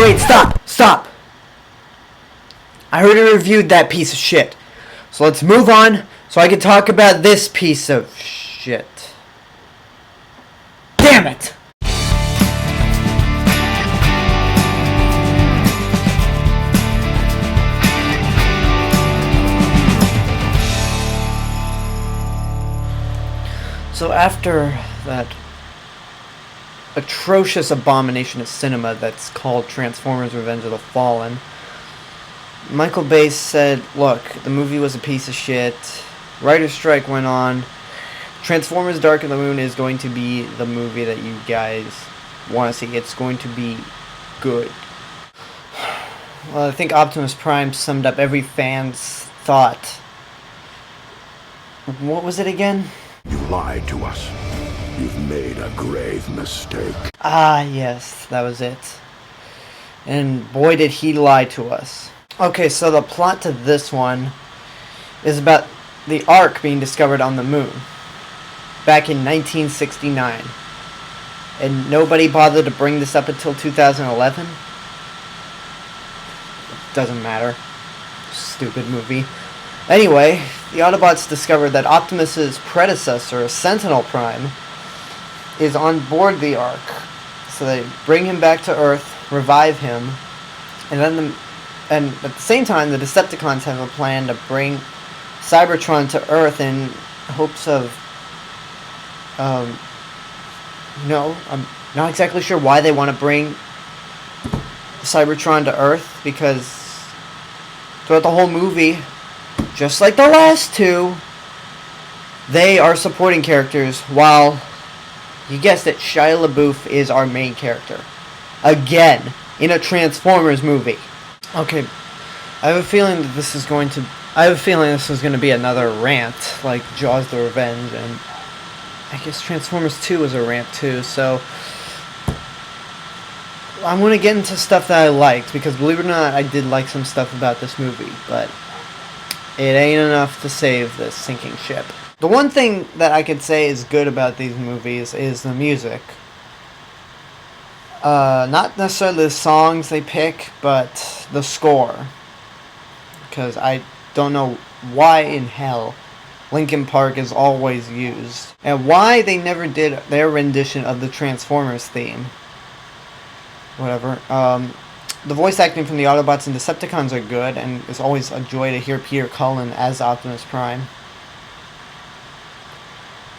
wait, stop! I already reviewed that piece of shit. So let's move on so I can talk about this piece of shit. Damn it! So after that atrocious abomination of cinema that's called Transformers Revenge of the Fallen, Michael Bay said, look, the movie was a piece of shit, writer's strike went on, Transformers Dark of the Moon is going to be the movie that you guys want to see. It's going to be good. Well, I think Optimus Prime summed up every fan's thought. What was it again? You lied to us. You've made a grave mistake. Ah, yes, that was it. And boy did he lie to us. Okay, so the plot to this one is about the Ark being discovered on the moon back in 1969. And nobody bothered to bring this up until 2011? Doesn't matter. Stupid movie. Anyway, the Autobots discovered that Optimus's predecessor, Sentinel Prime, is on board the Ark. So they bring him back to Earth, revive him, and at the same time, the Decepticons have a plan to bring Cybertron to Earth in hopes of, I'm not exactly sure why they want to bring Cybertron to Earth, because throughout the whole movie, just like the last two, they are supporting characters, while, you guessed it, Shia LaBeouf is our main character. Again, in a Transformers movie. Okay, I have a feeling that this is going to be another rant, like Jaws the Revenge, and I guess Transformers 2 was a rant too, so I'm going to get into stuff that I liked, because believe it or not, I did like some stuff about this movie, but it ain't enough to save this sinking ship. The one thing that I could say is good about these movies is the music. Not necessarily the songs they pick, but the score. Because I don't know why in hell Linkin Park is always used. And why they never did their rendition of the Transformers theme. Whatever. The voice acting from the Autobots and Decepticons are good, and it's always a joy to hear Peter Cullen as Optimus Prime.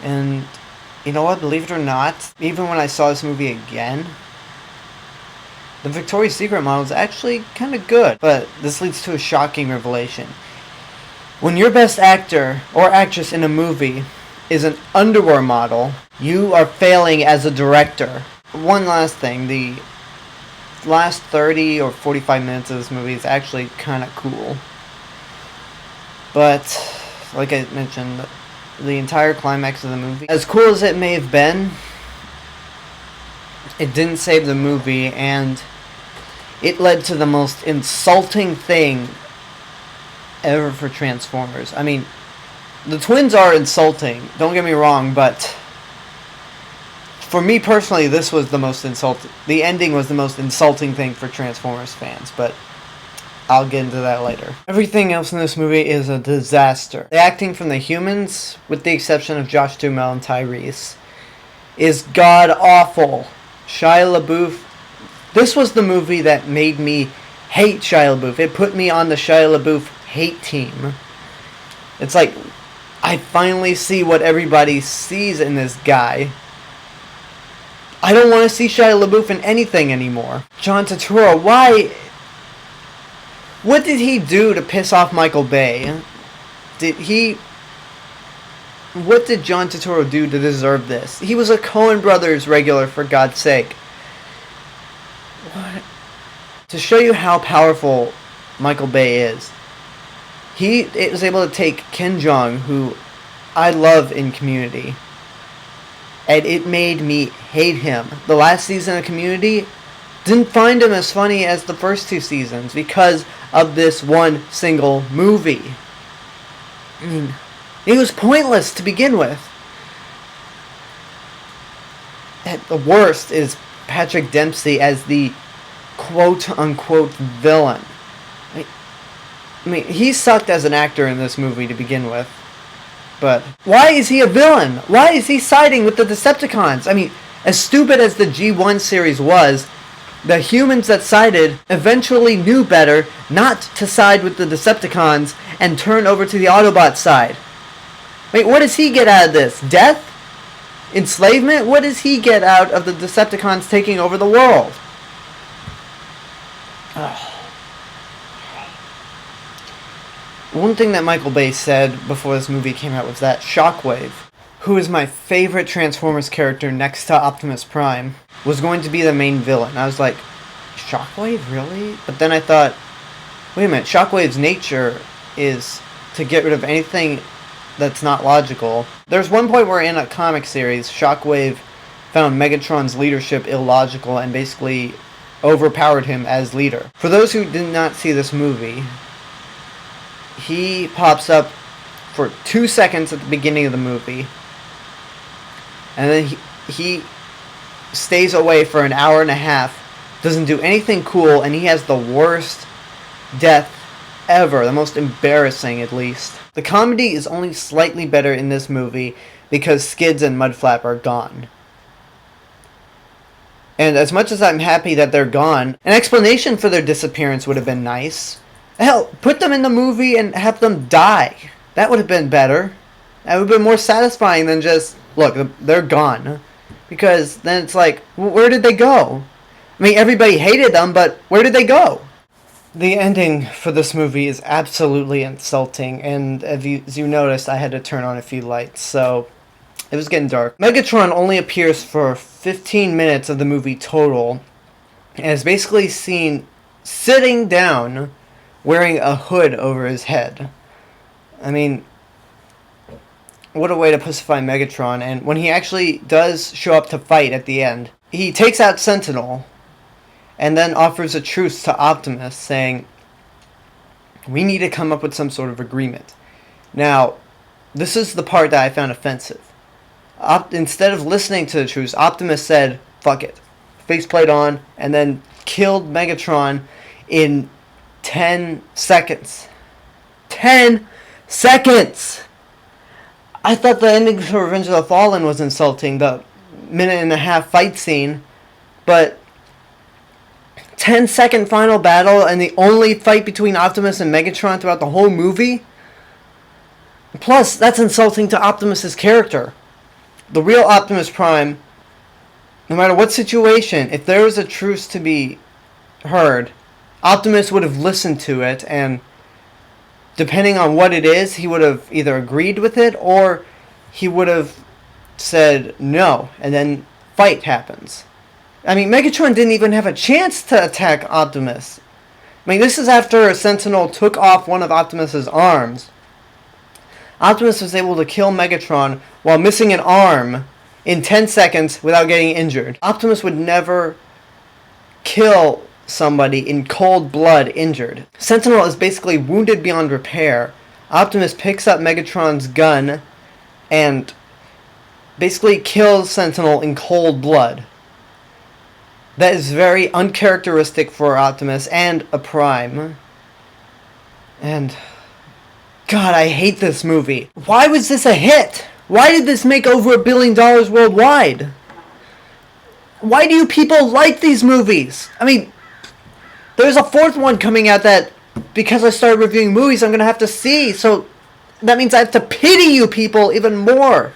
And you know what, believe it or not, even when I saw this movie again, the Victoria's Secret model is actually kind of good. But this leads to a shocking revelation. When your best actor or actress in a movie is an underwear model, you are failing as a director. One last thing, the last 30 or 45 minutes of this movie is actually kind of cool. But, like I mentioned, the entire climax of the movie, as cool as it may have been, it didn't save the movie, and it led to the most insulting thing ever for Transformers. I mean, the twins are insulting, don't get me wrong, but for me personally, this was the most insulting. The ending was the most insulting thing for Transformers fans, but I'll get into that later. Everything else in this movie is a disaster. The acting from the humans, with the exception of Josh Duhamel and Tyrese, is god-awful. Shia LaBeouf, this was the movie that made me hate Shia LaBeouf. It put me on the Shia LaBeouf hate team. It's like, I finally see what everybody sees in this guy. I don't want to see Shia LaBeouf in anything anymore. John Turturro, why? What did he do to piss off Michael Bay? What did John Turturro do to deserve this? He was a Coen Brothers regular, for God's sake. What? To show you how powerful Michael Bay is, he was able to take Ken Jeong, who I love in Community, and it made me hate him. The last season of Community, didn't find him as funny as the first two seasons because of this one single movie. I mean, it was pointless to begin with. At the worst is Patrick Dempsey as the quote-unquote villain. I mean, he sucked as an actor in this movie to begin with. But why is he a villain? Why is he siding with the Decepticons? I mean, as stupid as the G1 series was, the humans that sided eventually knew better not to side with the Decepticons and turn over to the Autobots side. Wait, what does he get out of this? Death? Enslavement? What does he get out of the Decepticons taking over the world? Ugh. One thing that Michael Bay said before this movie came out was that Shockwave, who is my favorite Transformers character next to Optimus Prime, was going to be the main villain. I was like, Shockwave, really? But then I thought, wait a minute, Shockwave's nature is to get rid of anything that's not logical. There's one point where in a comic series, Shockwave found Megatron's leadership illogical and basically overpowered him as leader. For those who did not see this movie, he pops up for 2 seconds at the beginning of the movie, and then he stays away for an hour and a half, doesn't do anything cool, and he has the worst death ever, the most embarrassing at least. The comedy is only slightly better in this movie because Skids and Mudflap are gone. And as much as I'm happy that they're gone, an explanation for their disappearance would have been nice. Hell, put them in the movie and have them die. That would have been better. That would have been more satisfying than just, look, they're gone. Because then it's like, where did they go? I mean, everybody hated them, but where did they go? The ending for this movie is absolutely insulting, and as you noticed, I had to turn on a few lights, so it was getting dark. Megatron only appears for 15 minutes of the movie total, and is basically seen sitting down wearing a hood over his head. I mean, what a way to pussify Megatron. And when he actually does show up to fight at the end, he takes out Sentinel and then offers a truce to Optimus, saying, we need to come up with some sort of agreement. Now, this is the part that I found offensive. Instead of listening to the truce, Optimus said, fuck it. Faceplate on, and then killed Megatron in 10 seconds. 10 seconds! I thought the ending to Revenge of the Fallen was insulting, the minute-and-a-half fight scene, but 10-second final battle and the only fight between Optimus and Megatron throughout the whole movie? Plus, that's insulting to Optimus's character. The real Optimus Prime, no matter what situation, if there was a truce to be heard, Optimus would have listened to it, and depending on what it is, he would have either agreed with it or he would have said no, and then fight happens. I mean, Megatron didn't even have a chance to attack Optimus. I mean, this is after Sentinel took off one of Optimus's arms. Optimus was able to kill Megatron while missing an arm in 10 seconds without getting injured. Optimus would never kill somebody in cold blood injured. Sentinel is basically wounded beyond repair. Optimus picks up Megatron's gun and basically kills Sentinel in cold blood. That is very uncharacteristic for Optimus and a Prime. And God, I hate this movie. Why was this a hit? Why did this make over $1 billion worldwide? Why do you people like these movies? I mean, there's a fourth one coming out that, because I started reviewing movies, I'm going to have to see. So that means I have to pity you people even more.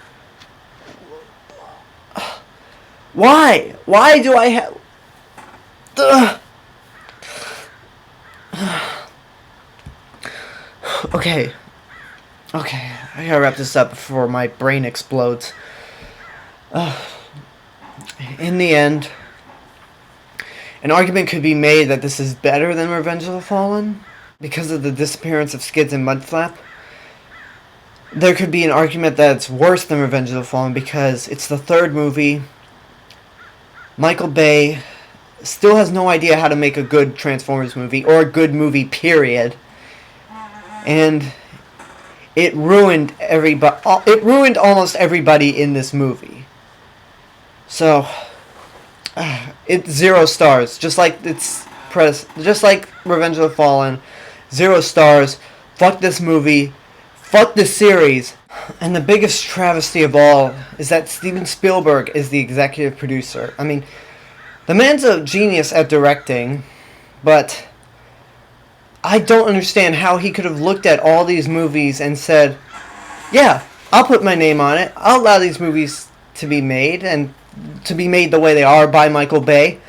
Why? Why do I have... Okay, I gotta wrap this up before my brain explodes. In the end, an argument could be made that this is better than Revenge of the Fallen because of the disappearance of Skids and Mudflap. There could be an argument that it's worse than Revenge of the Fallen because it's the third movie. Michael Bay still has no idea how to make a good Transformers movie, or a good movie, period. And it ruined everybody. It ruined almost everybody in this movie. So, it's 0 stars. Just like it's just like Revenge of the Fallen, 0 stars. Fuck this movie. Fuck this series. And the biggest travesty of all is that Steven Spielberg is the executive producer. I mean, the man's a genius at directing, but I don't understand how he could have looked at all these movies and said, yeah, I'll put my name on it. I'll allow these movies to be made, and to be made the way they are by Michael Bay.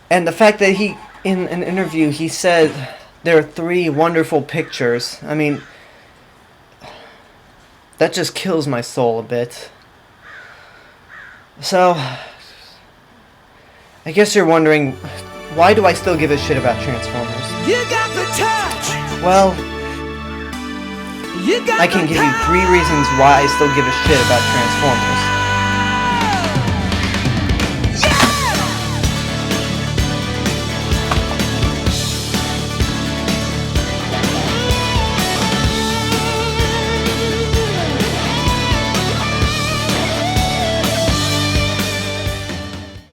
And the fact that he, in an interview, he said there are 3 wonderful pictures. I mean, that just kills my soul a bit. So, I guess you're wondering, why do I still give a shit about Transformers? You got the touch. Well, You got I can give you 3 reasons why I still give a shit about Transformers.